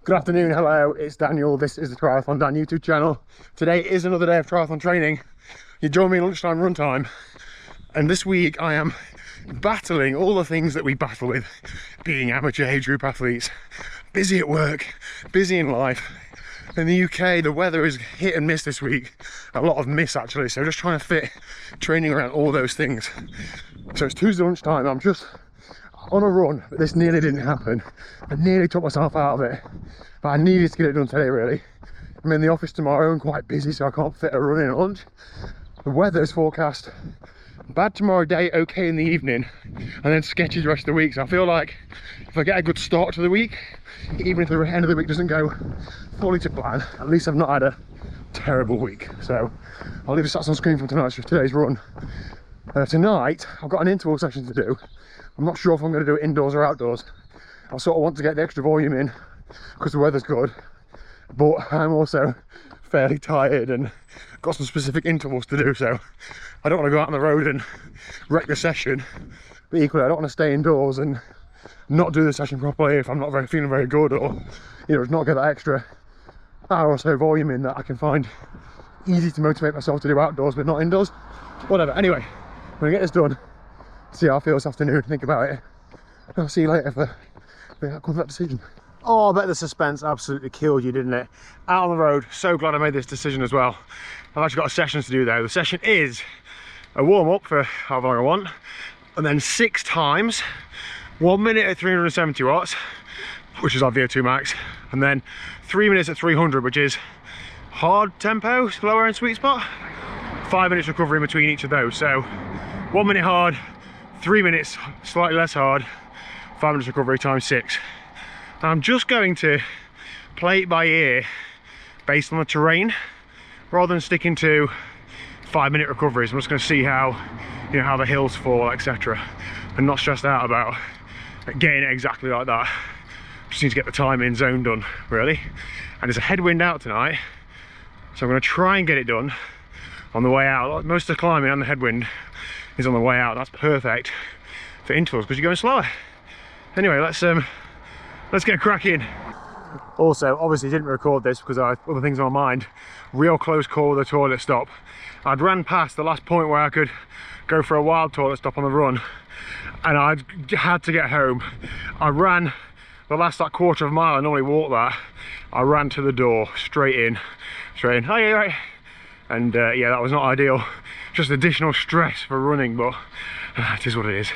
Good afternoon, hello, it's Daniel. This is the TriathlonDan YouTube channel. Today is another day of triathlon training. You join me in lunchtime run time. And this week I am battling all the things that we battle with, being amateur age group athletes. Busy at work, busy in life. In the UK, the weather is hit and miss this week. A lot of miss actually, so just trying to fit training around all those things. So it's Tuesday lunchtime, I'm just on a run, but this nearly didn't happen. I nearly took myself out of it, but I needed to get it done today really. I'm in the office tomorrow and quite busy, so I can't fit a run in at lunch. The weather is forecast bad tomorrow day, okay in the evening, and then sketchy the rest of the week. So I feel like if I get a good start to the week, even if the end of the week doesn't go fully to plan, at least I've not had a terrible week. So I'll leave the stats on screen from today's run. Tonight I've got an interval session to do. I'm not sure if I'm going to do it indoors or outdoors. I sort of want to get the extra volume in because the weather's good, but I'm also fairly tired and got some specific intervals to do, so I don't want to go out on the road and wreck the session, but equally I don't want to stay indoors and not do the session properly if I'm not feeling very good, or just not get that extra hour or so volume in that I can find easy to motivate myself to do outdoors but not indoors. Whatever, anyway, I'm going to get this done, see how I feel this afternoon, think about it. I'll see you later for that decision. Oh, I bet the suspense absolutely killed you, didn't it? Out on the road, so glad I made this decision as well. I've actually got a session to do though. The session is a warm-up for however long I want, and then 6 times, 1 minute at 370 watts, which is our VO2 max, and then 3 minutes at 300, which is hard tempo, lower end sweet spot. 5 minutes recovery in between each of those. So 1 minute hard, 3 minutes slightly less hard, 5 minutes recovery times 6. I'm just going to play it by ear based on the terrain rather than sticking to 5 minute recoveries. I'm just going to see how how the hills fall, etc., and not stressed out about getting it exactly like that. Just need to get the timing zone done really. And there's a headwind out tonight, so I'm going to try and get it done on the way out. Most of the climbing and the headwind is on the way out. That's perfect for intervals because you're going slower. Anyway, let's get cracking. Also, obviously didn't record this because I had other things on my mind. Real close call with a toilet stop. I'd ran past the last point where I could go for a wild toilet stop on the run, and I had to get home. I ran the last quarter of a mile. I normally walk that. I ran to the door, straight in. Oh yeah, right. And yeah, that was not ideal. Just additional stress for running, but it is what it is.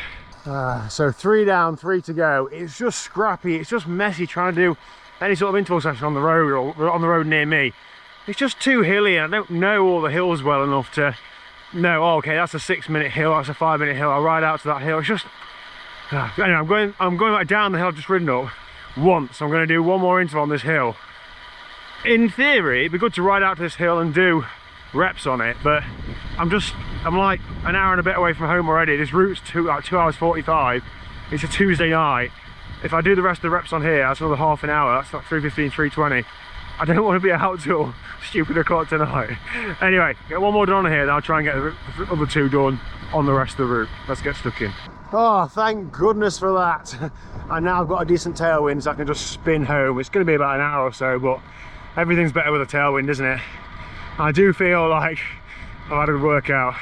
So 3 down, 3 to go. It's just scrappy, it's just messy trying to do any sort of interval session on the road or on the road near me. It's just too hilly and I don't know all the hills well enough to know, oh, okay, that's a 6 minute hill, that's a 5 minute hill, I'll ride out to that hill. It's just, anyway, I'm going back down the hill I've just ridden up once. I'm going to do one more interval on this hill. In theory, it'd be good to ride out to this hill and do reps on it, but I'm like an hour and a bit away from home already. This route's 2 hours 45. It's a Tuesday night. If I do the rest of the reps on here, that's another half an hour. That's like 3:15, 3:20. I don't want to be out till stupid o'clock tonight. Anyway, get one more done on here, then I'll try and get the other 2 done on the rest of the route. Let's get stuck in. Oh, thank goodness for that. And now I've got a decent tailwind, so I can just spin home. It's going to be about an hour or so, but everything's better with a tailwind, isn't it? I do feel like I've had a good workout.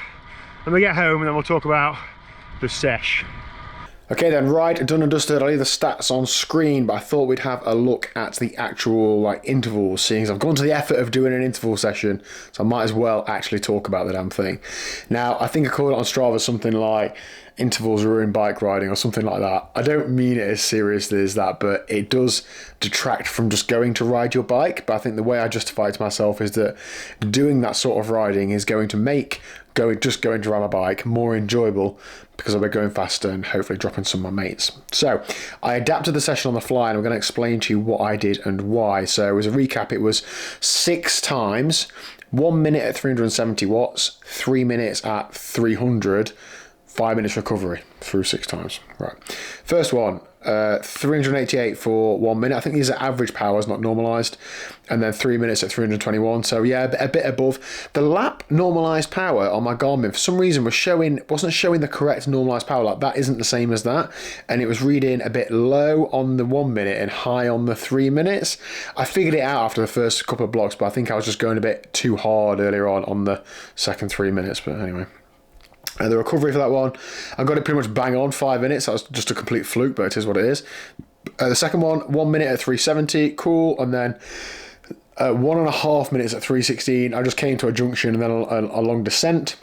Let me get home and then we'll talk about the sesh. Okay then, right, done and dusted. I'll leave the stats on screen, but I thought we'd have a look at the actual intervals, seeing as I've gone to the effort of doing an interval session, so I might as well actually talk about the damn thing. Now, I think I called it on Strava something like intervals ruin bike riding or something like that. I don't mean it as seriously as that, but it does detract from just going to ride your bike. But I think the way I justify it to myself is that doing that sort of riding is going to make just going to ride my bike more enjoyable, because I'll be going faster and hopefully dropping some of my mates. So I adapted the session on the fly, and I'm going to explain to you what I did and why. So as a recap, it was 6 times, 1 minute at 370 watts, 3 minutes at 300, 5 minutes recovery through 6 times. Right. First one, 388 for 1 minute. I think these are average powers, not normalized. And then 3 minutes at 321. So yeah, a bit above. The lap normalized power on my Garmin for some reason wasn't showing the correct normalized power. Like that isn't the same as that. And it was reading a bit low on the 1 minute and high on the 3 minutes. I figured it out after the first couple of blocks, but I think I was just going a bit too hard earlier on the second 3 minutes. But anyway. The recovery for that one, I got it pretty much bang on 5 minutes. That was just a complete fluke, but it is what it is. The second one, 1 minute at 370, cool. And then 1.5 minutes at 316. I just came to a junction and then a long descent.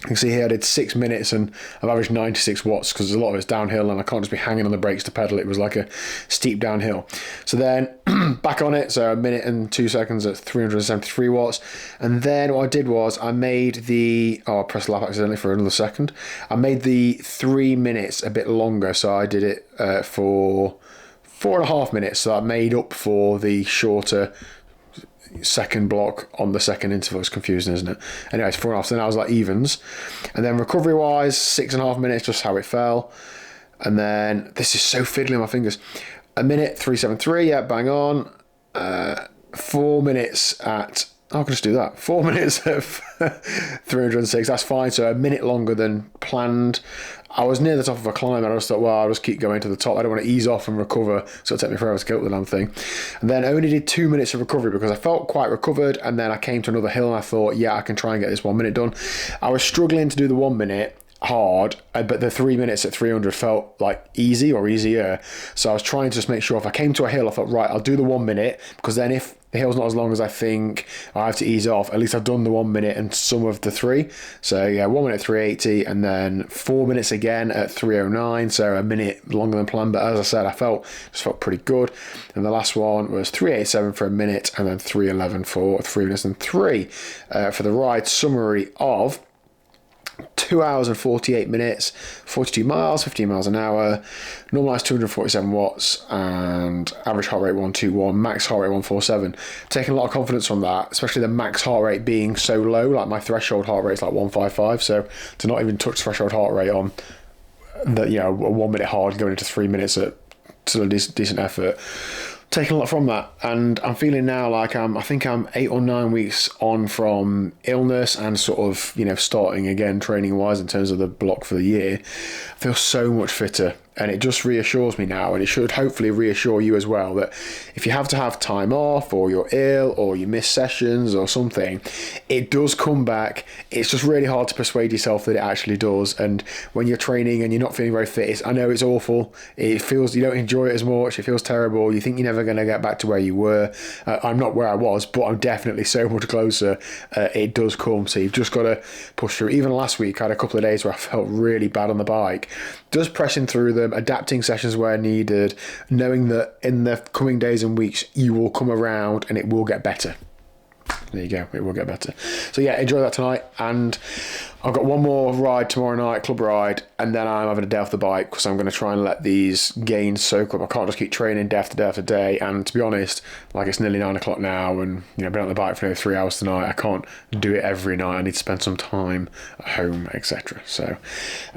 You can see here I did 6 minutes and I've averaged 96 watts because a lot of it's downhill and I can't just be hanging on the brakes to pedal. It was like a steep downhill. So then back on it, so 1 minute and 2 seconds at 373 watts. And then what I did was I made I pressed lap accidentally for another second. I made the 3 minutes a bit longer, so I did it for 4.5 minutes. So I made up for the shorter second block on the second interval. It's confusing, isn't it? Anyway, it's 4.5, so then I was like evens. And then recovery wise, 6.5 minutes, just how it fell. And then this is so fiddly on my fingers. 1 minute 373, yeah, bang on. 4 minutes at I can just do that. 4 minutes at 306, that's fine. So a minute longer than planned. I was near the top of a climb and I just thought, well, I'll just keep going to the top. I don't want to ease off and recover, so it'll take me forever to get up the damn thing. And then I only did 2 minutes of recovery because I felt quite recovered, and then I came to another hill and I thought, yeah, I can try and get this 1 minute done. I was struggling to do the 1 minute hard, but the 3 minutes at 300 felt like easy or easier. So I was trying to just make sure if I came to a hill, I thought, right, I'll do the 1 minute, because then if the hill's not as long as I think, I have to ease off, at least I've done the 1 minute and some of the three. So yeah, 1 minute 380 and then 4 minutes again at 309, so a minute longer than planned. But as I said, I just felt pretty good. And the last one was 387 for a minute and then 311 for 3 minutes and 3 for the ride summary of 2 hours and 48 minutes, 42 miles, 15 miles an hour, normalized 247 watts, and average heart rate 121, max heart rate 147. Taking a lot of confidence from that, especially the max heart rate being so low. Like my threshold heart rate is like 155, so to not even touch threshold heart rate on the, a 1 minute hard going into 3 minutes at sort of decent effort. Taking a lot from that, and I'm feeling now like I think I'm 8 or 9 weeks on from illness and sort of starting again training wise in terms of the block for the year. I feel so much fitter, and it just reassures me now, and it should hopefully reassure you as well, that if you have to have time off or you're ill or you miss sessions or something, it does come back. It's just really hard to persuade yourself that it actually does. And when you're training and you're not feeling very fit, I know it's awful. It feels, you don't enjoy it as much. It feels terrible. You think you're never going to get back to where you were. I'm not where I was, but I'm definitely so much closer. It does come. So you've just got to push through. Even last week, I had a couple of days where I felt really bad on the bike. Just pressing through them, adapting sessions where needed, knowing that in the coming days and weeks, you will come around and it will get better. There you go, it will get better. So yeah, enjoy that tonight, and I've got one more ride tomorrow night, club ride, and then I'm having a day off the bike because I'm going to try and let these gains soak up. I can't just keep training day after day after day, and to be honest, like it's nearly 9 o'clock now, and been on the bike for nearly 3 hours tonight. I can't do it every night. I need to spend some time at home, etc. So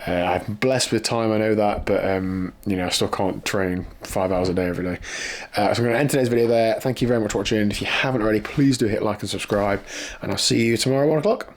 I'm blessed with time, I know that, but I still can't train 5 hours a day every day. So I'm going to end today's video there. Thank you very much for watching. If you haven't already, please do hit like and subscribe, and I'll see you tomorrow at 1 o'clock.